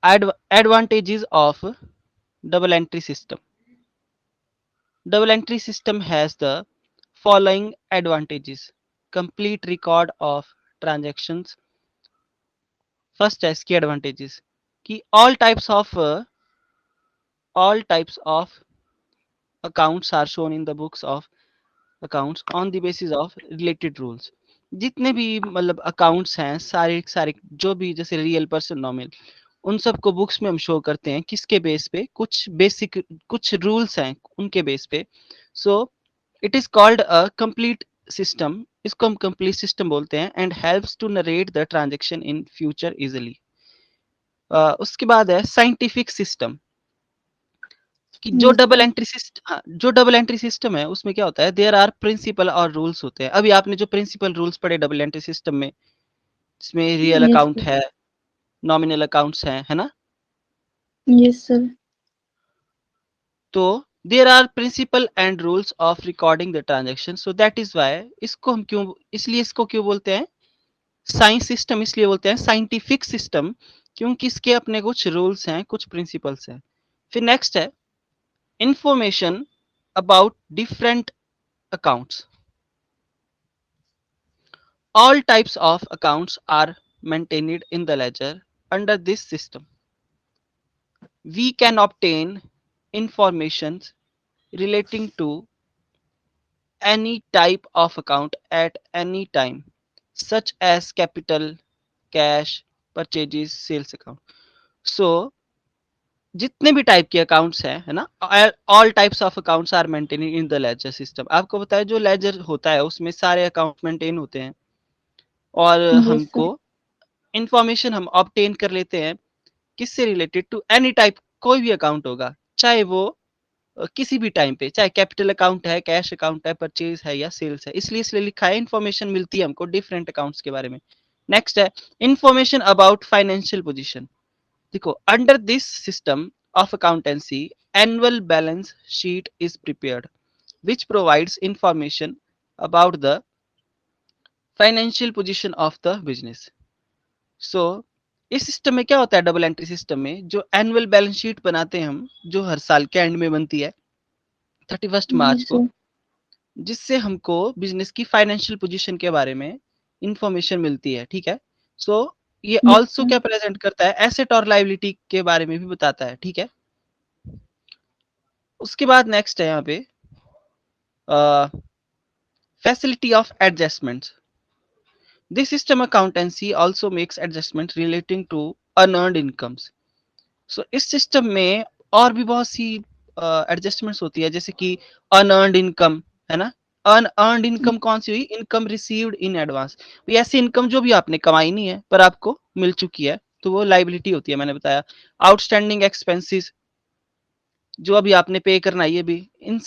Advantages of double entry system. Double entry system has the following advantages: complete record of transactions. First है इसकी advantages कि all types of accounts are shown in the books of accounts on the basis of related rules. जितने भी मतलब accounts हैं सारे सारे जो भी जैसे रियल पर्सन नॉमिनल उन सबको बुक्स में हम शो करते हैं किसके बेस पे कुछ बेसिक कुछ रूल्स हैं उनके बेस पे so it is called a complete system इसको हम कंप्लीट सिस्टम बोलते हैं and helps to narrate the transaction in future easily उसके बाद है साइंटिफिक सिस्टम कि जो Yes, double sir. Entry system जो डबल एंट्री सिस्टम है उसमें क्या होता है देयर आर प्रिंसिपल और रूल्स होते हैं अभी आपने जो प्रिंसिपल रूल्स पढ़े डबल एंट्री सिस्टम में जिसमें रियल Yes, अकाउंट sir. है नॉमिनल अकाउंट्स हैं है ना Yes, sir. तो there are principle and rules of recording the transaction so that is why इसको हम क्यों इसलिए इसको क्यों बोलते हैं साइंस सिस्टम इसलिए बोलते हैं साइंटिफिक सिस्टम क्योंकि इसके अपने कुछ रूल्स हैं कुछ प्रिंसिपल्स हैं फिर नेक्स्ट है information about different accounts. All types of accounts are maintained in the ledger. Under this system, we can obtain information relating to any type of account at any time, such as capital, cash, purchases, sales account. So, जितने भी type के accounts हैं है ना all types of accounts are maintaining in the ledger system आपको पता है जो लेजर होता है उसमें सारे अकाउंट मेंटेन होते हैं और Yes, हमको sir. इंफॉर्मेशन हम ऑब्टेन कर लेते हैं किससे रिलेटेड टू एनी टाइप कोई भी अकाउंट होगा चाहे वो किसी भी टाइम पे चाहे कैपिटल अकाउंट है कैश अकाउंट है परचेज है या सेल्स है इसलिए लिखा है इंफॉर्मेशन मिलती है हमको डिफरेंट अकाउंट्स के बारे में नेक्स्ट है इंफॉर्मेशन अबाउट फाइनेंशियल पोजीशन देखो under this system of accountancy annual balance sheet is prepared which provides information about the financial position of the business. सो इस सिस्टम में क्या होता है डबल एंट्री सिस्टम में जो एनुअल बैलेंस शीट बनाते हैं हम जो हर साल के एंड में बनती है 31 मार्च Yes, को sir. जिससे हमको बिजनेस की फाइनेंशियल पोजीशन के बारे में इंफॉर्मेशन मिलती है ठीक है सो ये Yes, ऑल्सो sir. क्या प्रेजेंट करता है एसेट और लाइबिलिटी के बारे में भी बताता है ठीक है उसके बाद नेक्स्ट है यहाँ पे facility of adjustments this system accountancy also makes adjustment relating to unearned incomes so इस सिस्टम में और भी बहुत सी एडजस्टमेंट्स होती है जैसे कि अनअर्नड इनकम है ना अनअर्नड इनकम कौन सी हुई इनकम रिसीव्ड इन एडवांस ऐसी इनकम जो भी आपने कमाई नहीं है पर आपको मिल चुकी है तो वो लाइबिलिटी होती है मैंने बताया आउटस्टैंडिंग एक्सपेंसेस जो अभी आपने पे करना है ये भी इन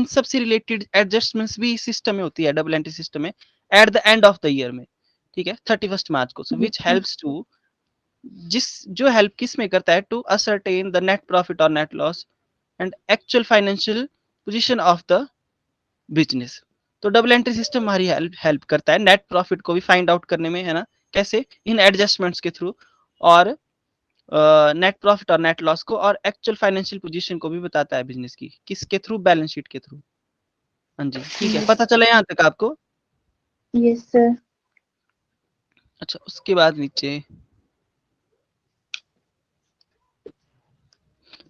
सब से रिलेटेड एडजस्टमेंट्स भी सिस्टम में होती है डबल एंट्री सिस्टम में at the end of the year में ठीक है 31 मार्च को so Yes, which sir. Helps to जिस जो हेल्प किस में करता है to ascertain the net profit और net loss and actual financial position of the business तो डबल एंट्री सिस्टम हमारी हेल्प हेल्प करता है नेट प्रॉफिट को भी फाइंड आउट करने में है ना कैसे इन एडजस्टमेंट्स के थ्रू और नेट प्रॉफिट और नेट लॉस को और एक्चुअल फाइनेंशियल पोजीशन को भी बताता है बिजनेस की किसके थ्रू बैलेंस शीट के थ्रू हाँ जी ठीक है Yes, पता चला यहाँ तक आपको yes, sir. अच्छा उसके बाद नीचे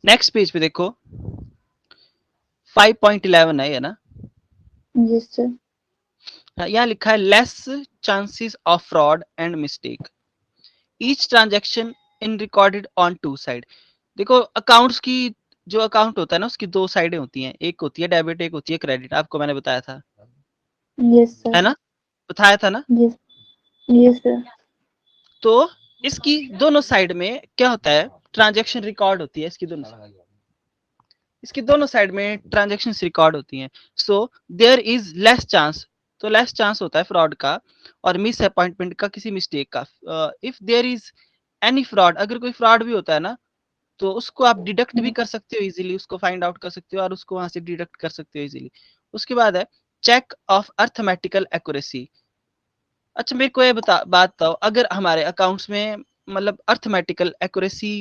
नेक्स्ट पेज पे देखो 5.11 है ना Yes, sir. यहाँ लिखा है less chances of fraud and mistake each transaction in recorded on two side देखो अकाउंट्स की जो अकाउंट होता है ना उसकी दो साइडें होती हैं एक होती है डेबिट एक होती है क्रेडिट आपको मैंने बताया था Yes, sir. है ना बताया था ना Yes, yes, sir. तो इसकी दोनों साइड में क्या होता है ट्रांजैक्शन रिकॉर्ड होती है इसकी दोनों साइड में ट्रांजेक्शन रिकॉर्ड होती हैं so there is less chance तो लेस चांस होता है फ्रॉड का और मिस अपॉइंटमेंट का किसी मिस्टेक का if there is any fraud अगर कोई फ्रॉड भी होता है ना तो उसको आप डिडक्ट भी कर सकते हो इजीली उसको फाइंड आउट कर सकते हो और उसको वहां से डिडक्ट कर सकते हो इजीली उसके बाद है चेक ऑफ अर्थमेटिकल एक्यूरेसी अच्छा मेरे को ये बात बताओ अगर हमारे अकाउंट्स में मतलब अर्थमेटिकल एक्यूरेसी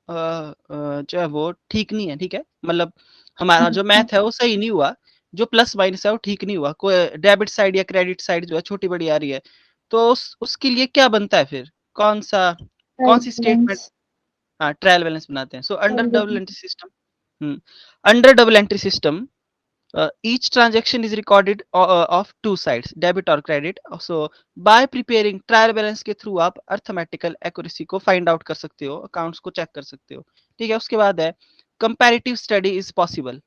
जो है वो ठीक नहीं है, ठीक है? मतलब हमारा जो मैथ है वो सही नहीं हुआ, जो प्लस माइनस है वो ठीक नहीं हुआ, कोई डेबिट साइड या क्रेडिट साइड जो है छोटी-बड़ी आ रही है, तो उसके लिए क्या बनता है फिर? कौन-सी स्टेटमेंट? बैलेंस हाँ, ट्रायल बैलेंस बनाते हैं। So under double balance entry system, under double entry system, each transaction is recorded of two sides, debit or credit. So by preparing trial balance के थ्रू आप अर्थमेटिकल एक्यूरेसी को find out कर सकते हो, accounts को check कर सकते हो, ठीक है? उसके बाद है कंपैरेटिव स्टडी इज पॉसिबल,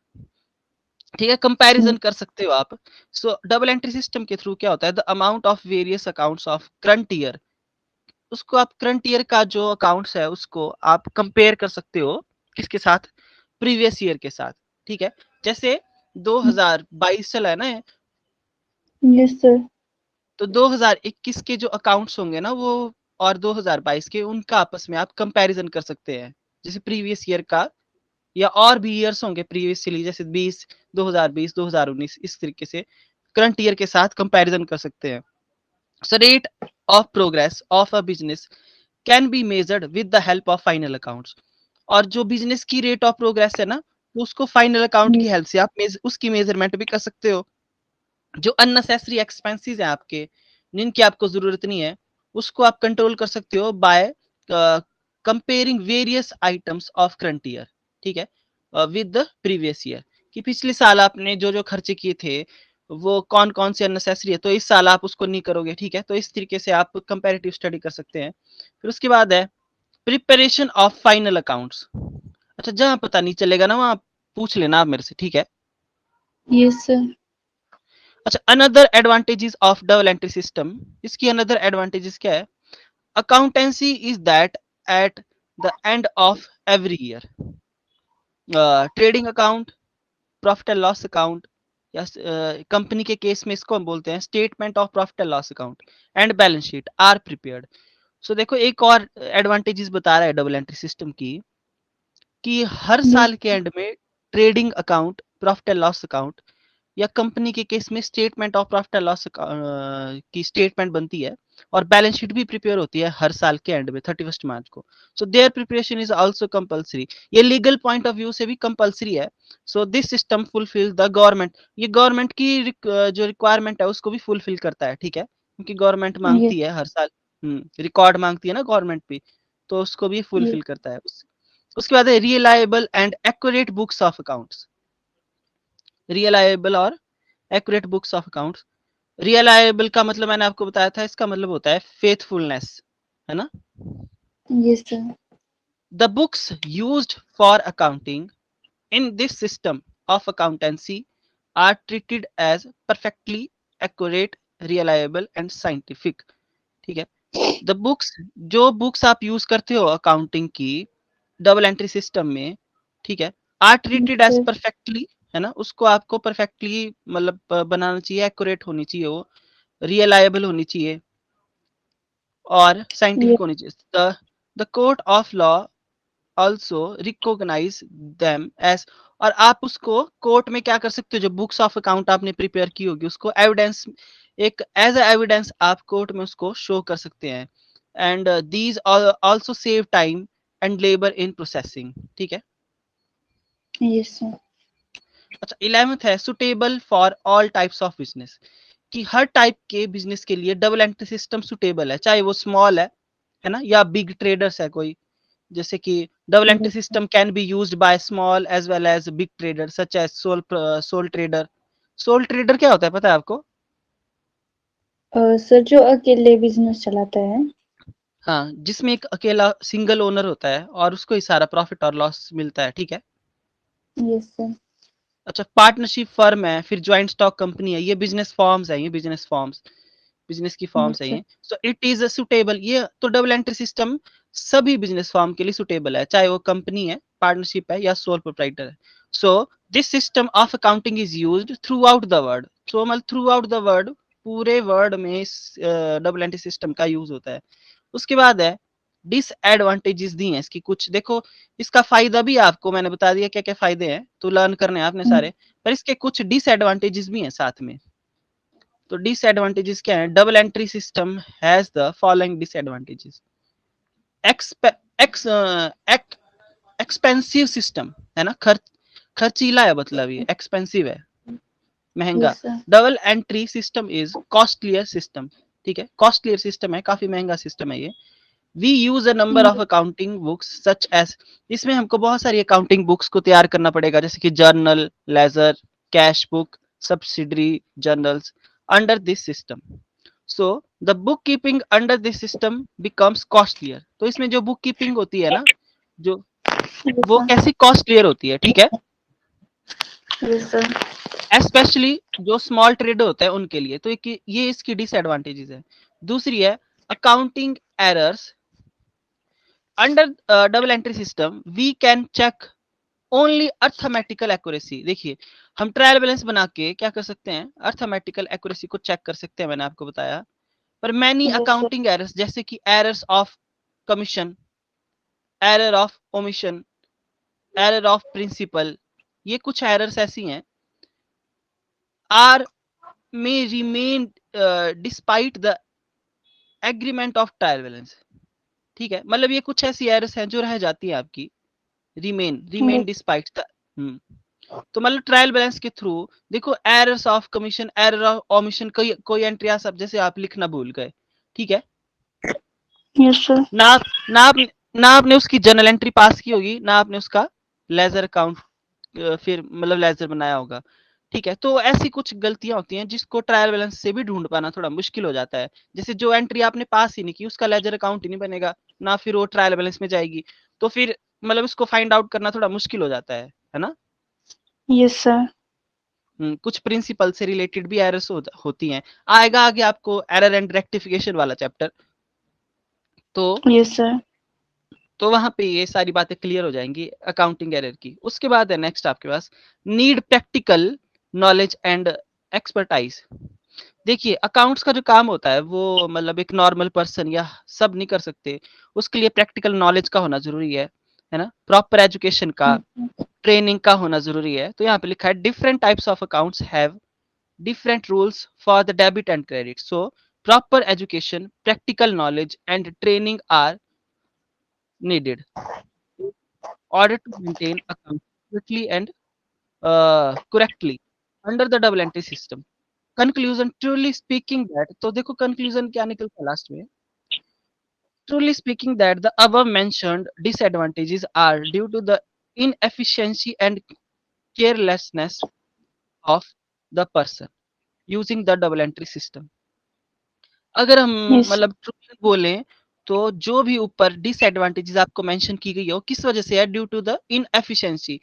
ठीक है? कंपैरिजन कर सकते हो आप। सो डबल एंट्री सिस्टम के थ्रू क्या होता है, the amount of various accounts of current year, उसको आप करंट ईयर का जो अकाउंट्स है उसको आप कंपेयर कर सकते हो किसके साथ? प्रीवियस ईयर के साथ, ठीक है? जैसे 2022 चला है ना, यस सर तो 2021 के जो अकाउंट्स होंगे ना वो और 2022 के, उनका आपस में आप कंपैरिजन कर सकते हैं। जैसे प्रीवियस ईयर का या और भी ईयर्स होंगे प्रीवियसली, जैसे 2020, 2019, इस तरीके से करंट ईयर के साथ कंपैरिजन कर सकते हैं। So rate of progress of a business can be measured with the help of final accounts. और जो बिजनेस की रेट ऑफ प्रोग्रेस है ना, तो उसको फाइनल अकाउंट की हेल्प से आप उसकी मेजरमेंट भी कर सकते हो। जो अननेसेसरी एक्सपेंसेस हैं आपके, जिनकी आपको जरूरत नहीं है, उसको आप कंट्रोल कर सकते हो by comparing various items of current year, ठीक है, विद द प्रीवियस ईयर, कि पिछले साल आपने जो जो खर्चे किए थे वो कौन कौन से अननेसेसरी है, तो इस साल आप उसको नहीं करोगे, ठीक है? तो इस तरीके से आप कंपैरेटिव स्टडी कर सकते हैं। फिर उसके बाद है प्रिपरेशन ऑफ फाइनल अकाउंट्स। अच्छा, जहां पता नहीं चलेगा ना वहां पूछ लेना आप मेरे से, ठीक है? यस सर अच्छा, another advantages of double entry system, इसकी अनदर एडवांटेजेस क्या है? Accountancy is that at the end of every year, trading account, profit and loss account, या कंपनी के केस में इसको हम बोलते हैं statement of profit and loss account, and balance sheet are prepared. So देखो, एक और एडवांटेजेस बता रहा है डबल एंट्री सिस्टम की, कि हर यस साल के एंड में trading account, profit and loss account, या कंपनी के केस में statement of profit and loss की स्टेटमेंट बनती है, और बैलेंस शीट भी प्रिपेयर होती है हर साल के एंड में 31 मार्च को। So there preparation is also compulsory, ये लीगल पॉइंट ऑफ व्यू से भी कंपलसरी है। So this system fulfil the government, ये गवर्नमेंट की जो रिक्वायरमेंट है उसको भी फुलफिल करता है, ठीक है? क्योंकि गवर्नमेंट यस मांगती है हर साल, रिकॉर्ड मांगती है ना गवर्नमेंट भी, तो उसको भी यस फुलफिल करता है। उसके बाद है reliable and accurate books of accounts, reliable और accurate books of accounts. Reliable का मतलब मैंने आपको बताया था, इसका मतलब होता है फेथफुलनेस, है ना? Yes sir the books used for accounting in this system of accountancy are treated as perfectly accurate, reliable and scientific, ठीक है? द बुक्स, जो बुक्स आप यूज करते हो अकाउंटिंग की डबल एंट्री सिस्टम में, ठीक है, are treated as sir perfectly, है ना? उसको आपको परफेक्टली मतलब बनाना चाहिए, एक्यूरेट होनी चाहिए वो, रियलायबल होनी चाहिए और साइंटिफिक यस होनी चाहिए। The court of law also recognise them as, और आप उसको कोर्ट में क्या कर सकते हो, जो बुक्स ऑफ अकाउंट आपने प्रिपेयर की होगी उसको एविडेंस, एक एज ए एविडेंस आप कोर्ट में उसको शो कर सकते हैं। And these also save time and labour in processing, ठीक है? यस सर अच्छा, 11th है suitable for all types of business, कि हर टाइप के बिजनेस के लिए डबल एंट्री सिस्टम सुटेबल है, चाहे वो स्मॉल है ना, या बिग ट्रेडर्स है कोई। जैसे कि double entry system can be used by small as well as big trader such as sole trader. Sole trader क्या होता है पता है आपको? सर जो अकेले बिजनेस चलाता है हाँ, जिसमें एक अकेला सिंगल ओनर होता है और उसको ही सारा प्रॉफिट और लॉस मिलता है, ठीक है? यस सर अच्छा, पार्टनरशिप फर्म है, फिर ज्वाइंट स्टॉक कंपनी है, ये बिजनेस फॉर्म्स है, ये बिजनेस फॉर्म्स, बिजनेस की फॉर्म्स यस है सर ये। सो इट इज सुटेबल, ये तो डबल एंट्री सिस्टम सभी बिजनेस फॉर्म के लिए सुटेबल है, चाहे वो कंपनी है, पार्टनरशिप है या सोल प्रोप्राइटर है। So this system of accounting is used throughout the world, so मतलब थ्रू आउट द वर्ल्ड, पूरे वर्ल्ड में इस डबल एंट्री सिस्टम का यूज होता है। उसके बाद है डिसएडवांटेजेस दी हैं इसकी कुछ, देखो इसका फायदा भी आपको मैंने बता दिया क्या क्या फायदे हैं, तो लर्न करने हैं आपने सारे, पर इसके कुछ डिसएडवांटेजेस भी हैं साथ में। तो डिसएडवांटेजेस क्या है? Double entry system has the following disadvantages. Expensive system है ना, खर्चीला है, मतलब ये एक्सपेंसिव है, महंगा। Yes, sir. Double entry system is costlier system, ठीक है, कॉस्टलियर सिस्टम है, काफी महंगा सिस्टम है ये। We use a number of accounting books such as, इसमें हमको बहुत सारी अकाउंटिंग बुक्स को तैयार करना पड़ेगा, जैसे कि journal, ledger, cash book, subsidiary journals under this system. So the book keeping under this system becomes costlier. तो इसमें जो बुक कीपिंग होती है ना, जो Yes, वो sir. कैसी कॉस्टलियर होती है, ठीक है, Yes, sir. स्पेशली जो स्मॉल ट्रेडर होता है उनके लिए। तो ये इसकी डिसएडवांटेजेस है। दूसरी है accounting errors under double entry system we can check only arithmetical accuracy. देखिए, हम ट्रायल बैलेंस बना के क्या कर सकते हैं, अर्थमेटिकल एक्यूरेसी को चेक कर सकते हैं, मैंने आपको बताया। पर many Yes, sir. Accounting errors, जैसे कि errors of commission, error of omission, error of principle, ये कुछ एरर्स ऐसी हैं, are may remain despite the agreement of trial balance. ठीक है, मतलब ये कुछ ऐसी एरर्स हैं जो रह जाती है आपकी, रिमेन Yes, डिस्पाइट द। तो मतलब ट्रायल बैलेंस के थ्रू देखो, errors of commission, error of omission, कोई एंट्री सब जैसे आप लिखना भूल गए, ठीक है, yes, sir. ना ना आपने ना आपने उसकी जर्नल एंट्री पास की होगी, ना आपने उसका लेजर अकाउंट फिर मतलब लेजर बनाया होगा, ठीक है। तो ऐसी कुछ गलतियां होती हैं जिसको ट्रायल बैलेंस से भी ढूंढ पाना थोड़ा मुश्किल हो जाता है। जैसे जो एंट्री आपने पास ही नहीं की, उसका लेजर अकाउंट ही नहीं बनेगा, ना फिर वो ट्रायल बैलेंस में जाएगी, तो फिर मतलब इसको फाइंड आउट करना थोड़ा मुश्किल हो जाता है ना। Yes, sir. कुछ प्रिंसिपल से रिलेटेड भी एरर्स होती हैं, आएगा आगे आपको एरर एंड रेक्टिफिकेशन वाला चैप्टर, तो Yes, sir. वहां पे ये सारी बातें क्लियर हो जाएंगी अकाउंटिंग एरर की। उसके बाद है नेक्स्ट आपके पास need practical knowledge and expertise. देखिए, अकाउंट्स का जो काम होता है वो मतलब एक नॉर्मल पर्सन या सब नहीं कर सकते, उसके लिए प्रैक्टिकल नॉलेज का होना जरूरी है ना, प्रॉपर एजुकेशन का, ट्रेनिंग का होना जरूरी है। तो यहाँ पे लिखा है different types of accounts have different rules for the debit and credit. So, proper education, practical knowledge, and training are needed in order to maintain accounts quickly and correctly under the double entry system. Conclusion, truly speaking that, तो देखो conclusion क्या निकलता है last में, truly speaking that the above mentioned disadvantages are due to the inefficiency and carelessness of the person using the double entry system. अगर हम Yes, मतलब truly बोलें, तो जो भी ऊपर डिसएडवांटेजेस आपको मेंशन की गई हो, किस वजह से है, ड्यू टू द इनएफिशिएंसी।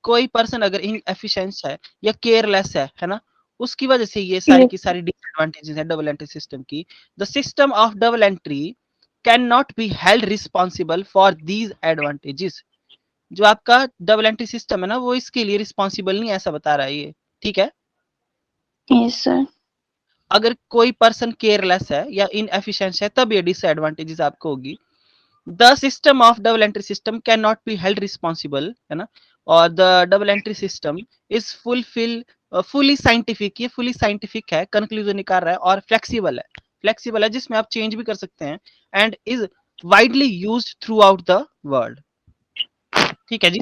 कोई पर्सन अगर इनएफिशिएंट है या केयरलेस है ना, उसकी वजह से ये सारी yes, की सारी डिसएडवांटेजेस है डबल एंट्री सिस्टम की। The system of double entry can not be held responsible for these advantages. जो आपका डबल एंट्री सिस्टम है ना, वो इसके लिए रिस्पॉन्सिबल नहीं, ऐसा बता रहा है ये, ठीक है। yes, sir. अगर कोई पर्सन केयरलेस है या इनएफिशिएंट है, तब ये डिसएडवांटेजेस आपको होगी। The system of double entry system can not be held responsible, है ना, और the double entry system is fully scientific, ये फुली साइंटिफिक है, कंक्लूजन निकाल रहा है, और फ्लेक्सिबल है जिसमें आप चेंज भी कर सकते हैं, and is widely used throughout the world. ठीक है जी।